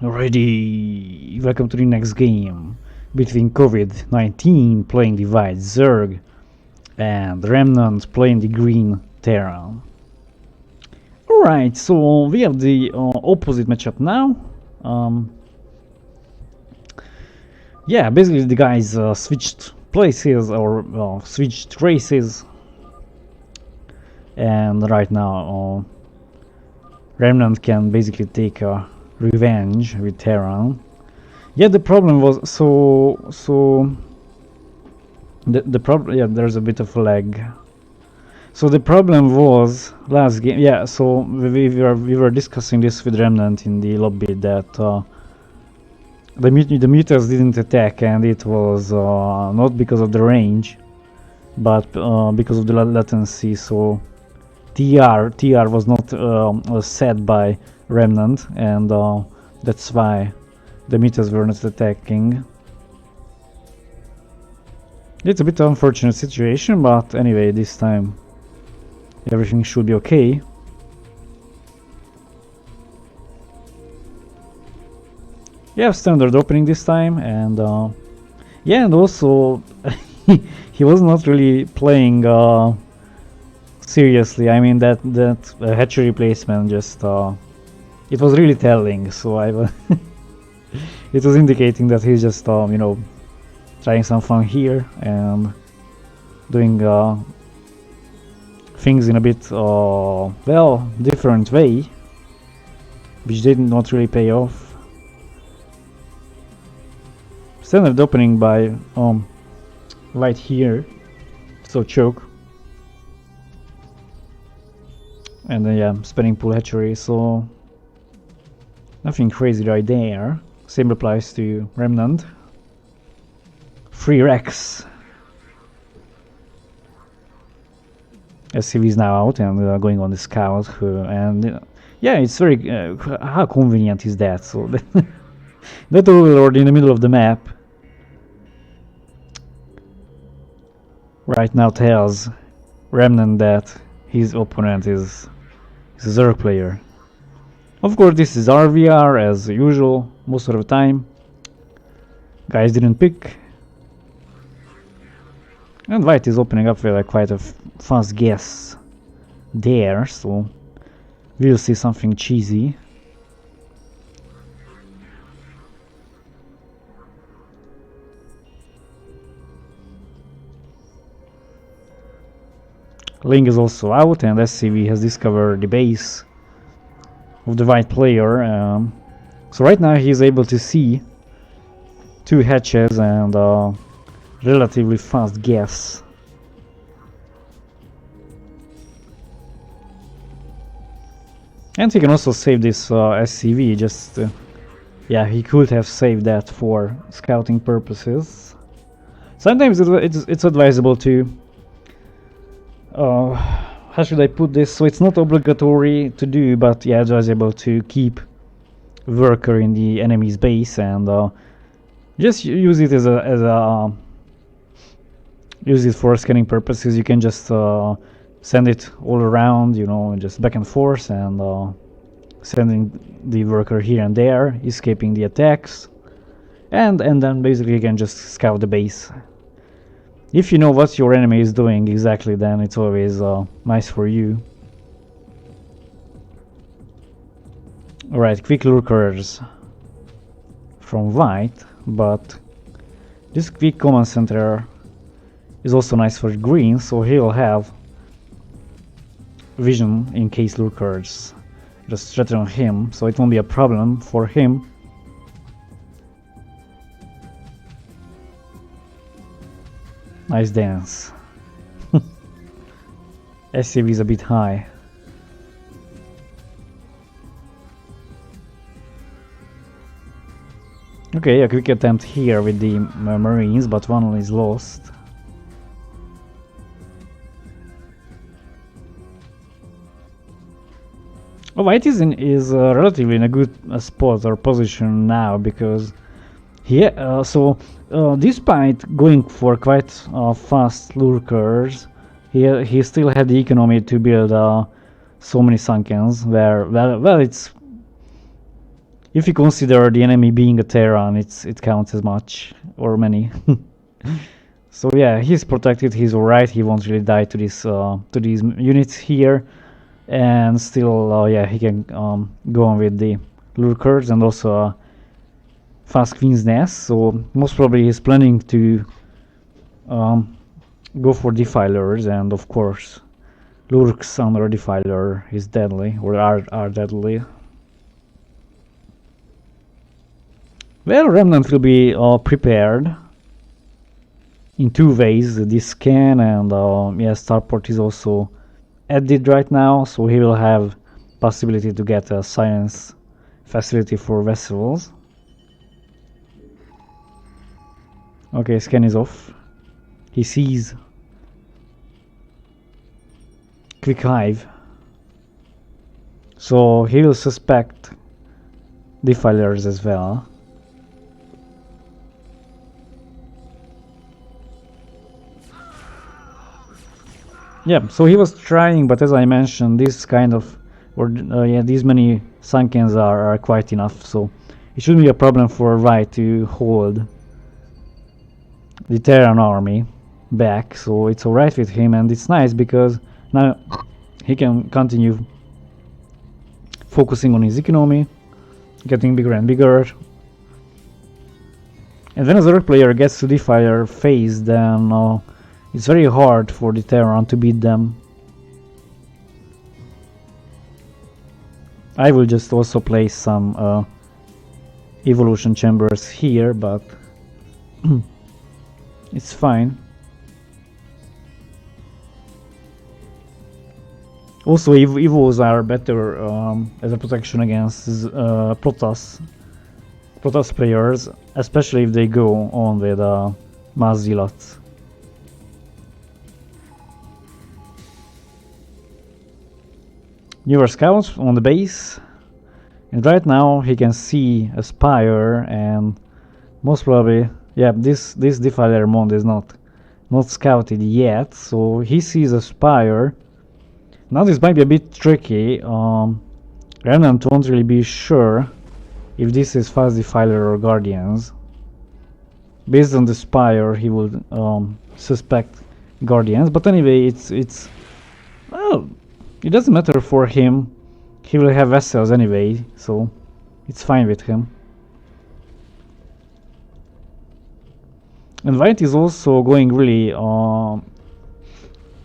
Already, welcome to the next game between Covid-19 playing the white Zerg and Remnant playing the green Terran. Alright, so we have the opposite matchup now. Yeah, basically the guys switched places or switched races, and right now Remnant can basically take a revenge with Terran. Yeah, the problem was the problem. Yeah, there's a bit of lag. So the problem was last game. Yeah, so we were discussing this with Remnant in the lobby that the mutas didn't attack, and it was not because of the range, but because of the latency. So TR was not set by Remnant, and that's why the mutas were not attacking. It's a bit unfortunate situation, but anyway, this time everything should be okay. Yeah, standard opening this time, and yeah, and also he was not really playing seriously. I mean that hatchery placement just it was really telling. So it was indicating that he's just you know, trying some fun here and doing things in a bit well, different way, which did not really pay off. Standard opening by white here, so choke, and then yeah, spinning pool hatchery, so nothing crazy right there. Same applies to Remnant. 3 Rex. SCV is now out and going on the scout, and yeah, it's very how convenient is that? So that overlord in the middle of the map right now tells Remnant that his opponent is a Zerg player. Of course, this is RVR as usual most of the time. Guys didn't pick. And white is opening up with quite a fast guess there, so we'll see something cheesy. Ling is also out, and SCV has discovered the base of the white player. So right now he is able to see 2 hatches and relatively fast guess. And he can also save this SCV, just yeah, he could have saved that for scouting purposes. Sometimes it's advisable to how should I put this, so it's not obligatory to do, but yeah, advisable to keep worker in the enemy's base and just use it as a use it for scanning purposes. You can just send it all around, you know, just back and forth, and sending the worker here and there, escaping the attacks, and then basically you can just scout the base. If you know what your enemy is doing exactly, then it's always nice for you. Alright, quick lurkers from white, but this quick command center is also nice for green, so he'll have vision in case lurkers just threaten him, so it won't be a problem for him. Nice dance. SCV is a bit high. Okay, a quick attempt here with the Marines, but one is lost. Oh, white is relatively in a good spot or position now, because despite going for quite fast lurkers, he still had the economy to build so many sunkens. Where well, if you consider the enemy being a Terran, it counts as much or many. So yeah, he's protected. He's alright. He won't really die to this to these units here, and still yeah, he can go on with the lurkers and also fast Queen's Nest. So most probably he's planning to go for defilers, and of course lurks under defiler is deadly, or are deadly. Well, Remnant will be prepared in two ways. This scan and yeah, starport is also added right now, so he will have possibility to get a science facility for vessels. Okay, scan is off. He sees quick hive, so he will suspect defilers as well. Yeah, so he was trying, but as I mentioned, this kind of, or yeah, these many Sunkens are quite enough, so it shouldn't be a problem for Wright to hold the Terran army back, so it's alright with him, and it's nice because now he can continue focusing on his economy, getting bigger and bigger. And when another player gets to defiler phase, then it's very hard for the Terran to beat them. I will just also place some evolution chambers here, but it's fine. Also, evos are better as a protection against Protoss players, especially if they go on with mass zealots. Newer scouts on the base, and right now he can see a spire, and most probably, yeah, this defiler mod is not scouted yet, so he sees a spire. Now this might be a bit tricky. Remnant won't really be sure if this is fast defiler or guardians. Based on the spire, he would suspect guardians, but anyway, it's well, it doesn't matter for him. He will have vessels anyway, so it's fine with him. And White is also going really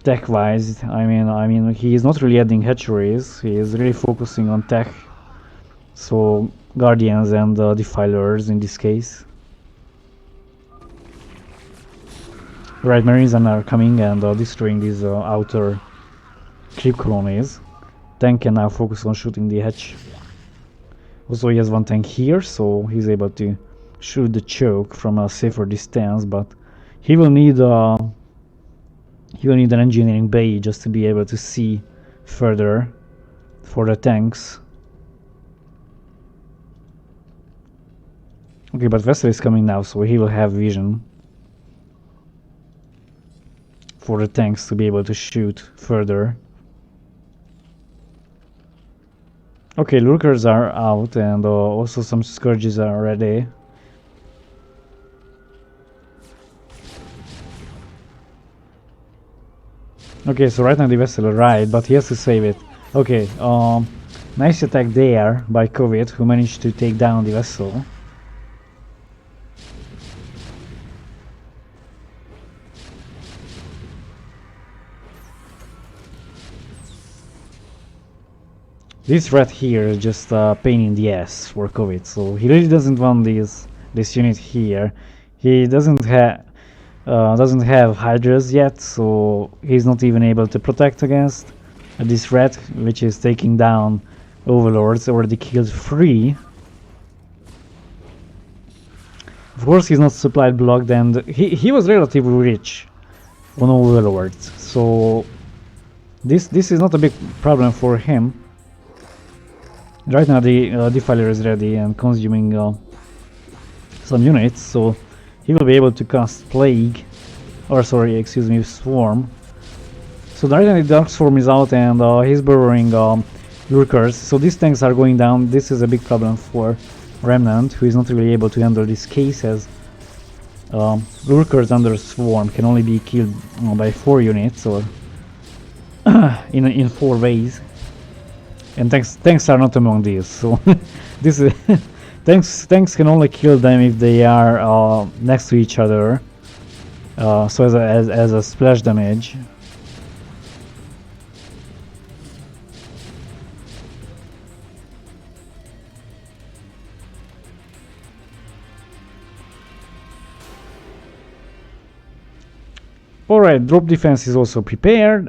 tech-wise. I mean, he is not really adding hatcheries. He is really focusing on tech. So guardians and defilers in this case. Right, Marines are coming and destroying these outer creep colonies. Tank can now focus on shooting the hatch. Also, he has one tank here, so he's able to shoot the choke from a safer distance. But he will need an engineering bay just to be able to see further for the tanks. Okay, but vessel is coming now, so he will have vision for the tanks to be able to shoot further. Okay, lurkers are out, and also some scourges are ready. Okay, so right now the vessel arrived, but he has to save it. Okay, nice attack there by Covid, who managed to take down the vessel. This rat here is just a pain in the ass for Covid, so he really doesn't want this unit here. He doesn't have hydras yet, so he's not even able to protect against this rat, which is taking down overlords. Already killed 3. Of course, he's not supplied blocked, and he was relatively rich on overlords, so this is not a big problem for him. Right now the defiler is ready and consuming some units, so he will be able to cast Plague, or sorry, excuse me, Swarm. So right now the Dark Swarm is out, and he's burrowing lurkers. So these tanks are going down. This is a big problem for Remnant, who is not really able to handle this case, as lurkers under swarm can only be killed by 4 units, or in 4 ways. And tanks are not among these. So this is tanks can only kill them if they are next to each other. So as a splash damage. Alright, drop defense is also prepared.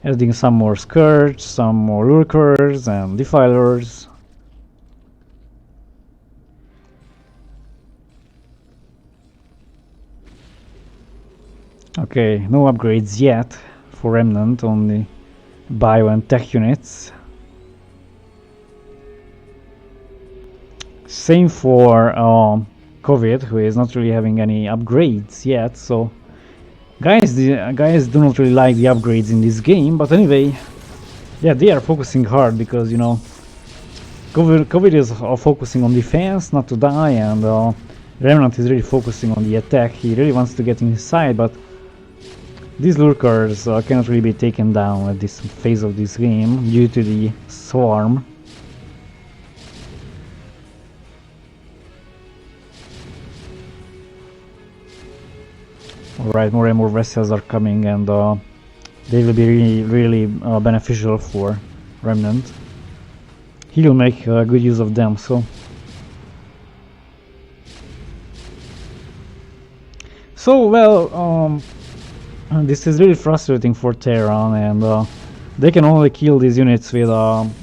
Adding some more Scourge, some more Lurkers and Defilers. Okay, no upgrades yet for Remnant, only bio and tech units. Same for Covid, who is not really having any upgrades yet, so guys do not really like the upgrades in this game, but anyway, yeah, they are focusing hard because, you know, Covid is focusing on defense, not to die, and Remnant is really focusing on the attack. He really wants to get inside, but these lurkers cannot really be taken down at this phase of this game due to the swarm. Alright, more and more vessels are coming, and they will be really beneficial for Remnant. He'll make good use of them, so... So, well, this is really frustrating for Terran, and they can only kill these units with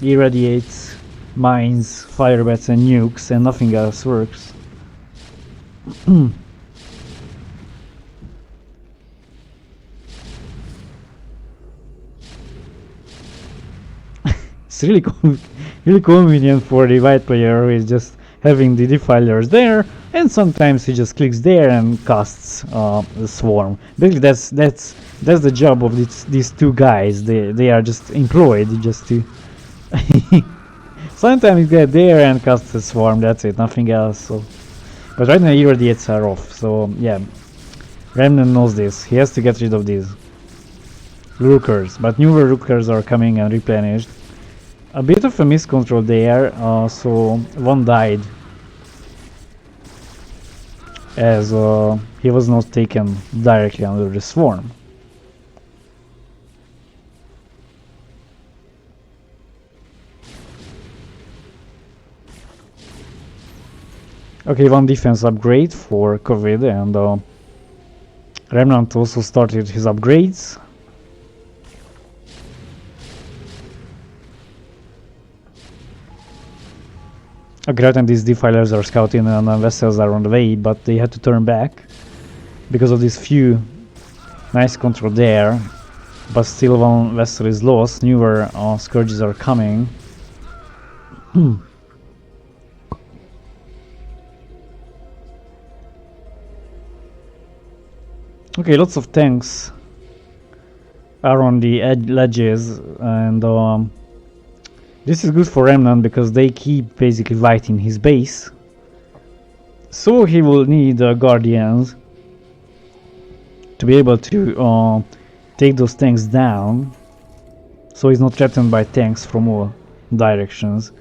irradiates, mines, firebats and nukes, and nothing else works. It's really convenient for the white player who is just having the defilers there, and sometimes he just clicks there and casts the swarm. Basically, that's the job of these two guys. They are just employed just to. Sometimes get there and cast the swarm. That's it, nothing else. So, but right now irradiates are off. So yeah, Remnant knows this. He has to get rid of these lurkers, but newer lurkers are coming and replenished. A bit of a miscontrol there, so one died as he was not taken directly under the swarm. Okay, one defense upgrade for Covid, and Remnant also started his upgrades. Okay, right, and these defilers are scouting and vessels are on the way, but they had to turn back because of these few nice control there, but still one vessel is lost. Newer scourges are coming. Okay, lots of tanks are on the ledges, and this is good for Remnant because they keep basically fighting his base. So he will need guardians to be able to take those tanks down, so he's not threatened by tanks from all directions.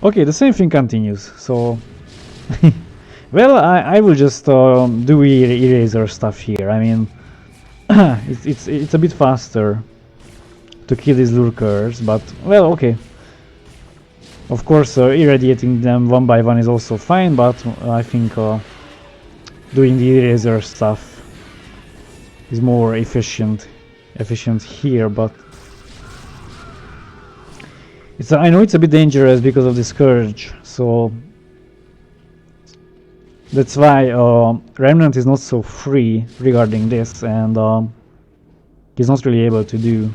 Okay, the same thing continues, so... Well, I will just do eraser stuff here. I mean, it's a bit faster to kill these lurkers, but well, okay. Of course, irradiating them one by one is also fine, but I think doing the eraser stuff is more efficient here. But I know it's a bit dangerous because of the scourge, so that's why Remnant is not so free regarding this, and he's not really able to do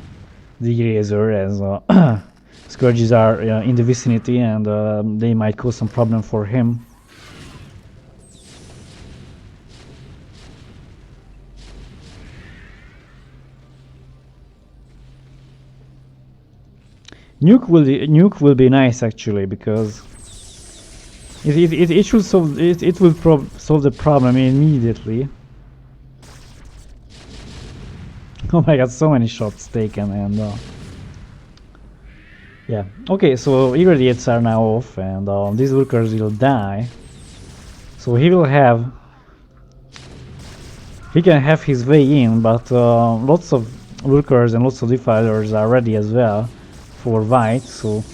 the eraser as scourges are in the vicinity, and they might cause some problem for him. Nuke will be nice actually, because it should solve it will solve the problem immediately. Oh my god, so many shots taken, and yeah. Okay, so irradiates are now off, and these workers will die. So he can have his way in, but lots of workers and lots of defilers are ready as well for white. So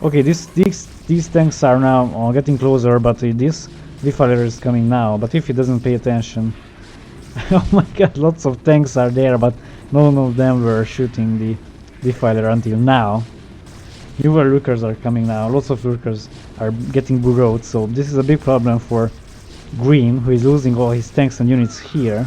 okay, these tanks are now getting closer, but this defiler is coming now. But if he doesn't pay attention, oh my god, lots of tanks are there, but none of them were shooting the defiler until now. Newer workers are coming now. Lots of workers are getting burrowed, so this is a big problem for green, who is losing all his tanks and units here.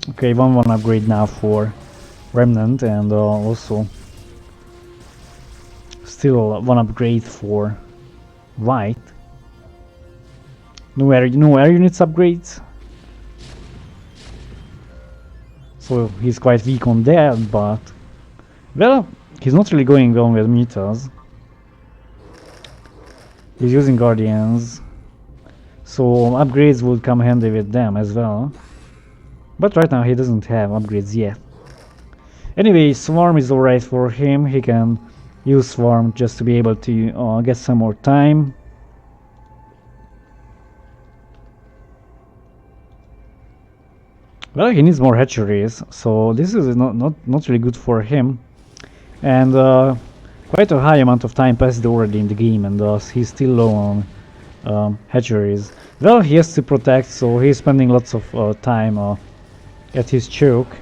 Okay, 1-1 upgrade now for Remnant, and also still one upgrade for white. No air units upgrades. So he's quite weak on that, but well, he's not really going on with meters. He's using guardians, so upgrades would come handy with them as well. But right now he doesn't have upgrades yet. Anyway, Swarm is alright for him. He can use Swarm just to be able to get some more time. Well, he needs more hatcheries, so this is not really good for him. And quite a high amount of time passed already in the game, and he's still low on hatcheries. Well, he has to protect, so he's spending lots of time at his choke.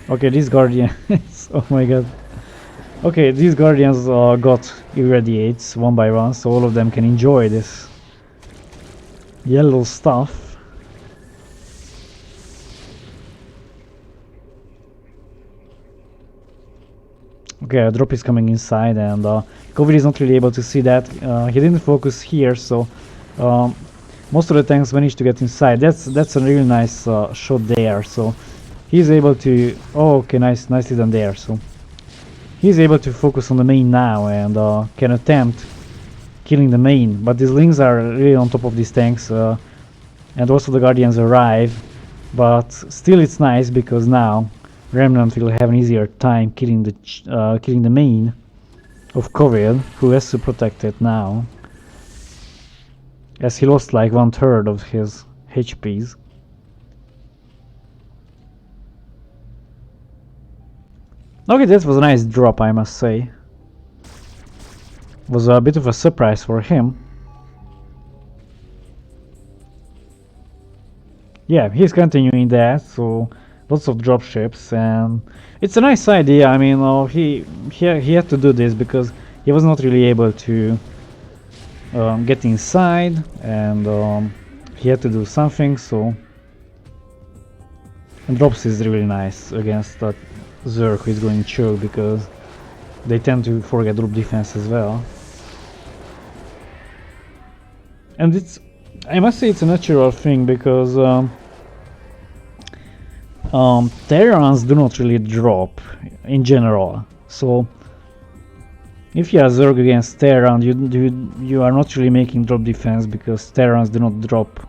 Okay, these guardians, oh my god. Okay, these guardians got irradiates one by one, so all of them can enjoy this yellow stuff. Okay, a drop is coming inside, and Covid is not really able to see that. He didn't focus here, so most of the tanks managed to get inside. That's a really nice shot there. So he's able to. Oh, okay, nicely done there. So he's able to focus on the main now, and can attempt killing the main. But these lings are really on top of these tanks, and also the guardians arrive. But still, it's nice because now Remnant will have an easier time killing the main of Covid, who has to protect it now, as he lost like 1/3 of his HPs. Okay, that was a nice drop, I must say. Was a bit of a surprise for him. Yeah, he's continuing that, so lots of dropships, and it's a nice idea. I mean, he had to do this because he was not really able to get inside, and he had to do something. So, and drops is really nice against that Zerg who is going choke, because they tend to forget drop defense as well. And I must say, it's a natural thing, because Terrans do not really drop in general. So if you are Zerg against Terran, you are not really making drop defense, because Terrans do not drop.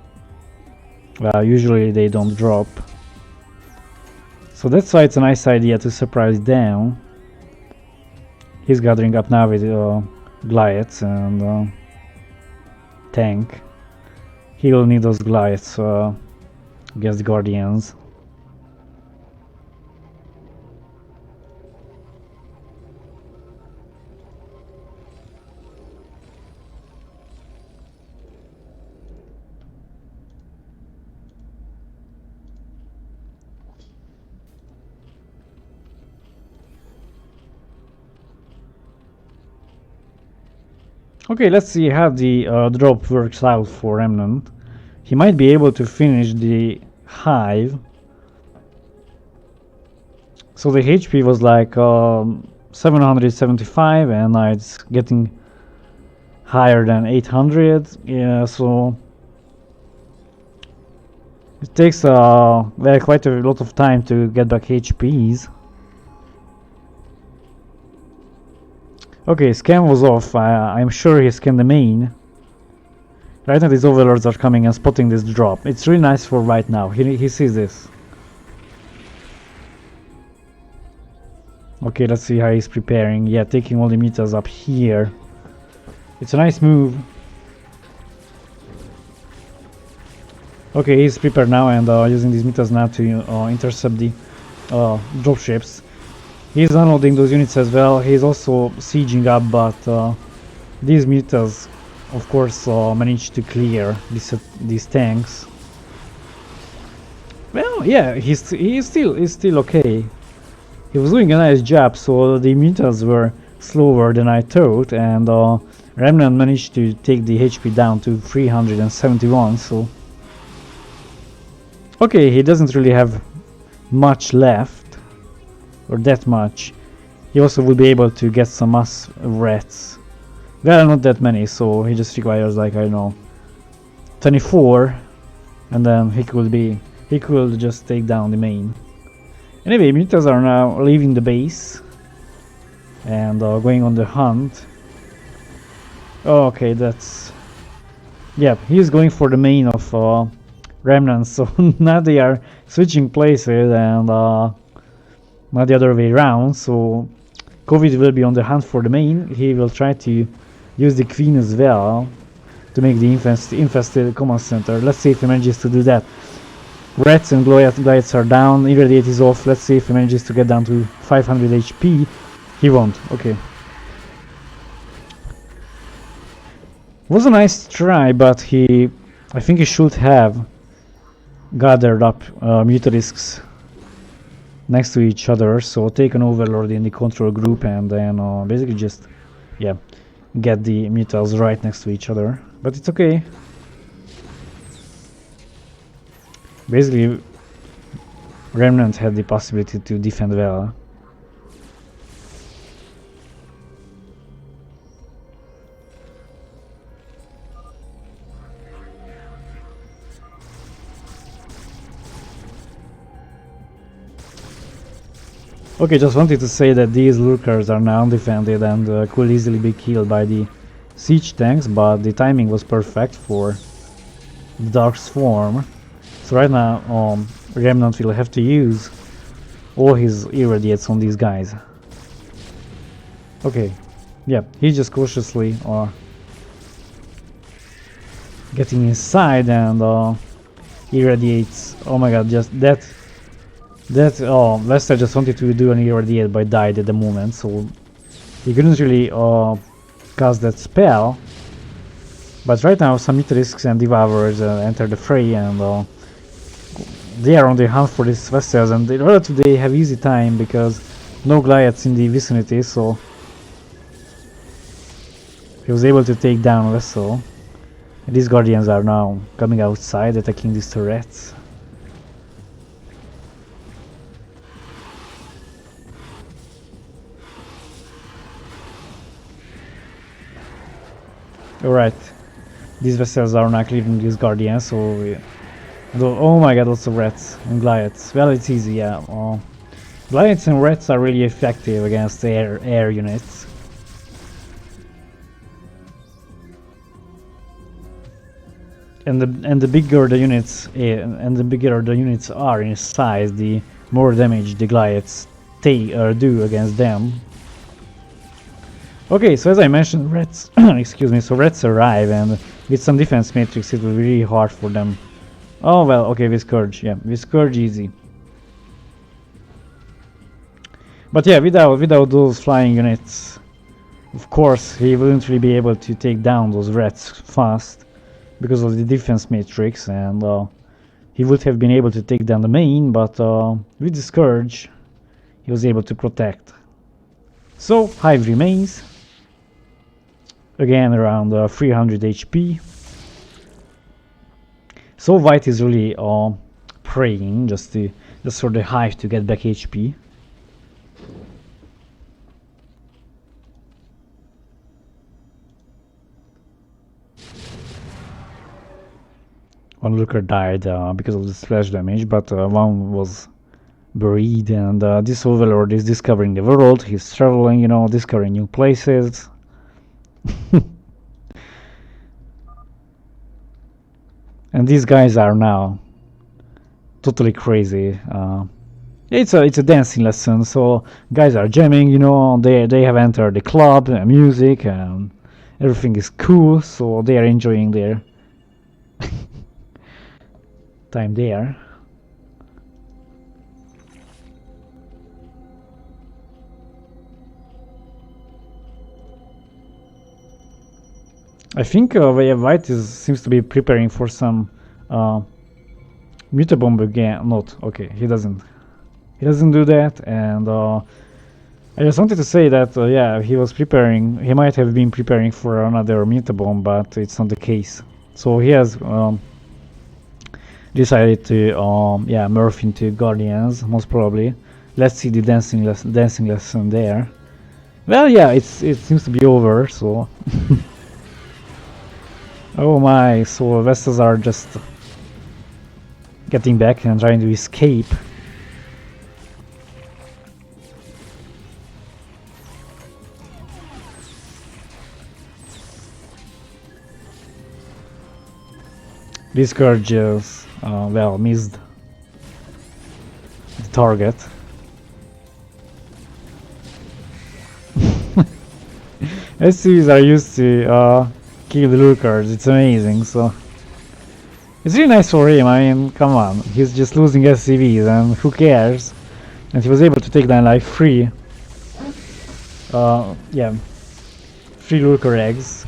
Well, usually they don't drop. So that's why it's a nice idea to surprise them. He's gathering up now with Goliaths and tank. He will need those Goliaths against the Guardians. Okay, let's see how the drop works out for Remnant. He might be able to finish the hive. So the HP was like 775, and now it's getting higher than 800. Yeah, so it takes quite a lot of time to get back HPs. Okay, scan was off. I'm sure he scanned the main. Right now these overlords are coming and spotting this drop. It's really nice for right now. He sees this. Okay, let's see how he's preparing. Yeah, taking all the meters up here. It's a nice move. Okay, he's prepared now and using these meters now to intercept the dropships. He's unloading those units as well. He's also sieging up, but these meters, of course, managed to clear these tanks. Well, yeah, he's still okay. He was doing a nice job, so the meters were slower than I thought, and Remnant managed to take the HP down to 371. So okay, he doesn't really have much left, or that much. He also will be able to get some mass rats. Well, not that many, so he just requires, like, I don't know, 24, and then he could just take down the main. Anyway, mutas are now leaving the base and going on the hunt. Oh, okay, that's... yeah, he's going for the main of Remnant, so now they are switching places and not the other way around, so Covid will be on the hunt for the main. He will try to use the queen as well to make the infested command center. Let's see if he manages to do that. Rats and Goliaths are down, Irradiate is off. Let's see if he manages to get down to 500 HP. He won't, okay. Was a nice try, but I think he should have gathered up Mutalisks next to each other, so take an Overlord in the control group and then basically just, yeah, get the Mutals right next to each other. But it's okay. Basically, Remnant had the possibility to defend well. Okay, just wanted to say that these lurkers are now undefended and could easily be killed by the siege tanks, but the timing was perfect for the Dark Swarm. So right now, Remnant will have to use all his irradiates on these guys. Okay, yeah, he's just cautiously getting inside and irradiates. Oh my god, just that Lester just wanted to do an irradiate but died at the moment, so he couldn't really cast that spell. But right now some Mutalisks and Devourers enter the fray and they are on the hunt for these vessels, and they have easy time because no Goliaths in the vicinity, so he was able to take down a vessel. And these Guardians are now coming outside, attacking these turrets. Alright, these vessels are now clearing these Guardians, so yeah. Oh my god, lots of rats and Goliaths. Well, it's easy, yeah. Goliaths and rats are really effective against air units. And the bigger the units are in size, the more damage the Goliaths do against them. Okay, so as I mentioned, rats excuse me, so rats arrive, and with some defense matrix it will be really hard for them. Oh well, okay, with Scourge, yeah, with Scourge easy. But yeah, without those flying units, of course, he wouldn't really be able to take down those rats fast because of the defense matrix, and he would have been able to take down the main, but with the Scourge, he was able to protect. So, Hive remains, again around 300 HP. So White is really praying just for the Hive to get back HP. One lurker died because of the splash damage, but one was buried, and this overlord is discovering the world. He's traveling, discovering new places. And these guys are now totally crazy. It's a dancing lesson, so guys are jamming, they have entered the club, music, and everything is cool, so they are enjoying their time there. I think White seems to be preparing for some mutabomb again. Not okay. He doesn't do that. And I just wanted to say that yeah, he was preparing. He might have been preparing for another mutabomb, but it's not the case. So he has decided to yeah, morph into Guardians most probably. Let's see the dancing lesson there. Well, yeah, it seems to be over. So. Oh my, so Vestas are just getting back and trying to escape. These Scourges, well, missed the target. SCVs are used to kill the lurkers, it's amazing, so it's really nice for him. I mean, come on, he's just losing SCVs and who cares? And he was able to take down like 3 yeah, 3 lurker eggs.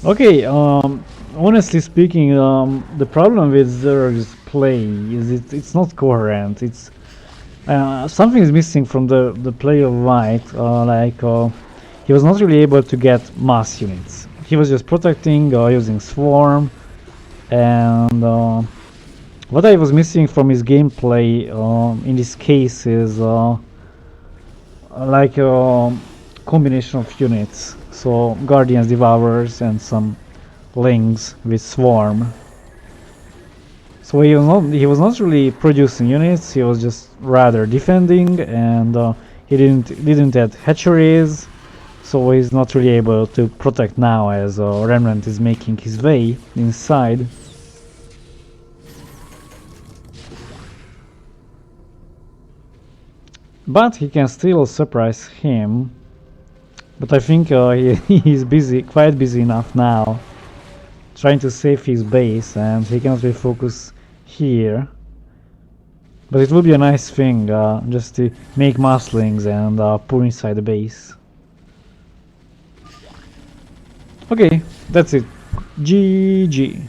Okay, honestly speaking, the problem with Zerg's play is it's not coherent. It's something is missing from the play of White. He was not really able to get mass units. He was just protecting using swarm, and what I was missing from his gameplay in this case is like a combination of units. So Guardians, Devourers, and some Lings with swarm. So he was not really producing units. He was just rather defending, and he didn't add hatcheries, so he's not really able to protect now as Remnant is making his way inside. But he can still surprise him. But I think he's quite busy enough now, trying to save his base, and he cannot really focus here. But it would be a nice thing just to make musclings and pull inside the base. Okay, that's it. GG.